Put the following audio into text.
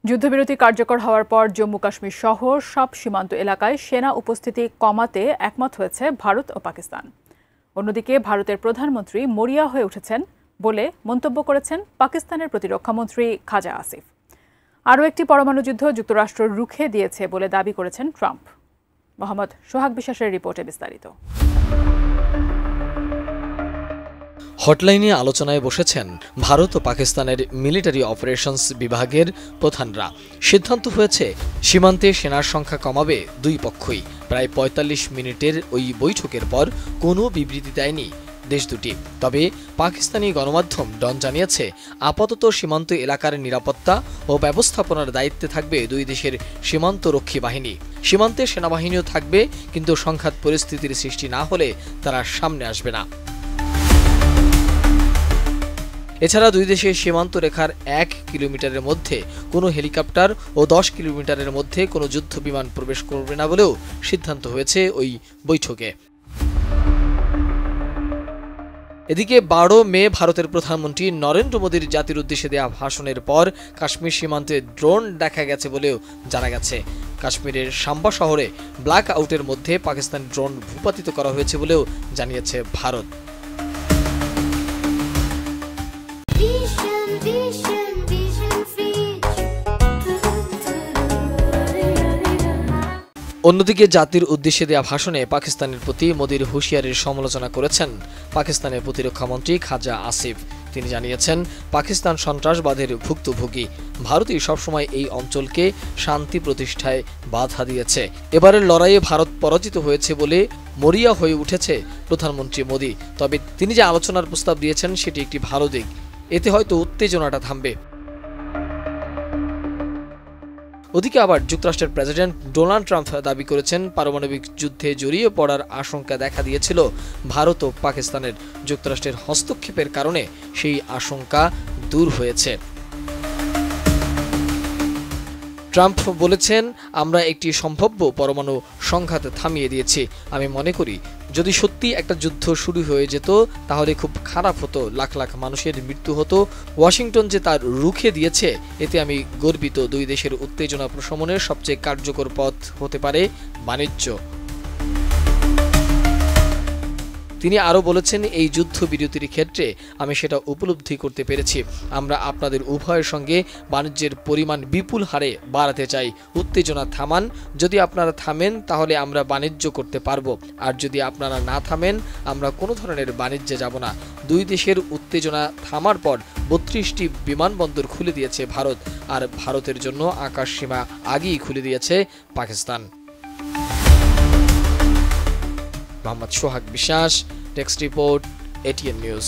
যুদ্ধবিরতি কার্যকর হওয়ার পর জম্মু কাশ্মীর সহ সব সীমান্ত এলাকায় সেনা উপস্থিতি কমাতে একমত হয়েছে ভারত ও পাকিস্তান। অন্যদিকে ভারতের প্রধানমন্ত্রী মরিয়া হয়ে উঠেছেন বলে মন্তব্য করেছেন পাকিস্তানের প্রতিরক্ষামন্ত্রী খাজা আসিফ। আরও একটি পরমাণু যুদ্ধ যুক্তরাষ্ট্র রুখে দিয়েছে বলে দাবি করেছেন ট্রাম্প। মোহাম্মদ সোহাগ বিশ্বাসের রিপোর্টে বিস্তারিত। হটলাইনে আলোচনায় বসেছেন ভারত ও পাকিস্তানের মিলিটারি অপারেশনস বিভাগের প্রধানরা। সিদ্ধান্ত হয়েছে সীমান্তে সেনার সংখ্যা কমাবে দুই পক্ষই। প্রায় ৪৫ মিনিটের ওই বৈঠকের পর কোনো বিবৃতি দেয়নি দেশ দুটি। তবে পাকিস্তানি গণমাধ্যম ডন জানিয়েছে, আপাতত সীমান্ত এলাকার নিরাপত্তা ও ব্যবস্থাপনার দায়িত্বে থাকবে দুই দেশের সীমান্তরক্ষী বাহিনী। সীমান্তে সেনাবাহিনীও থাকবে, কিন্তু সংঘাত পরিস্থিতির সৃষ্টি না হলে তারা সামনে আসবে না। এছাড়া দুই দেশের সীমান্ত রেখার ১ কিলোমিটারের মধ্যে কোনো হেলিকপ্টার ও ১০ কিলোমিটারের মধ্যে কোনো যুদ্ধ বিমান প্রবেশ করবে না বলেও সিদ্ধান্ত হয়েছে ওই বৈঠকে। এদিকে ১২ মে ভারতের প্রধানমন্ত্রী নরেন্দ্র মোদীর জাতির উদ্দেশ্যে দেওয়া ভাষণের পর কাশ্মীর সীমান্তে ড্রোন দেখা গেছে বলেও জানা গেছে। কাশ্মীরের সাম্বা শহরে ব্ল্যাক আউটের মধ্যে পাকিস্তানি ড্রোন ভূপাতিত করা হয়েছে বলেও জানিয়েছে ভারত। অন্যদিকে জাতির উদ্দেশ্যে দেওয়া ভাষণে পাকিস্তানের প্রতি মোদির হুঁশিয়ারির সমালোচনা করেছেন পাকিস্তানের প্রতিরক্ষামন্ত্রী খাজা আসিফ। তিনি জানিয়েছেন, পাকিস্তান সন্ত্রাসবাদের ভুক্তভোগী। ভারতই সবসময় এই অঞ্চলকে শান্তি প্রতিষ্ঠায় বাধা দিয়েছে। এবারের লড়াইয়ে ভারত পরাজিত হয়েছে বলে মরিয়া হয়ে উঠেছে প্রধানমন্ত্রী মোদি। তবে তিনি যে আলোচনার প্রস্তাব দিয়েছেন সেটি একটি ভালো দিক। এতে হয়তো উত্তেজনাটা থামবে। ওদিকে আবার যুক্তরাষ্ট্রের প্রেসিডেন্ট ডোনাল্ড ট্রাম্প দাবি করেছেন, পারমাণবিক যুদ্ধে জড়িয়ে পড়ার আশঙ্কা দেখা দিয়েছিল ভারত ও পাকিস্তানের। যুক্তরাষ্ট্রের হস্তক্ষেপের কারণে সেই আশঙ্কা দূর হয়েছে। ট্রাম্প বলেছেন, আমরা একটি সম্ভাব্য পরমাণু সংঘাত থামিয়ে দিয়েছি। আমি মনে করি যদি সত্যি একটা যুদ্ধ শুরু হয়ে যেত তাহলে খুব খারাপ হতো, লাখ লাখ মানুষের মৃত্যু হতো। ওয়াশিংটন যে তার রুখে দিয়েছে এতে আমি গর্বিত। দুই দেশের উত্তেজনা প্রশমনের সবচেয়ে কার্যকর পথ হতে পারে বাণিজ্য। তিনি আরও বলেছেন, এই যুদ্ধবিরতির ক্ষেত্রে আমি সেটা উপলব্ধি করতে পেরেছি। আমরা আপনাদের উভয়ের সঙ্গে বাণিজ্যের পরিমাণ বিপুল হারে বাড়াতে চাই। উত্তেজনা থামান। যদি আপনারা থামেন তাহলে আমরা বাণিজ্য করতে পারবো, আর যদি আপনারা না থামেন আমরা কোনো ধরনের বাণিজ্যে যাব না। দুই দেশের উত্তেজনা থামার পর ৩২টি বিমানবন্দর খুলে দিয়েছে ভারত, আর ভারতের জন্য আকাশ সীমা আগেই খুলে দিয়েছে পাকিস্তান। মোহাম্মদ সোহাগ বিশ্বাস, টেক্সট রিপোর্ট, এটিএন নিউজ।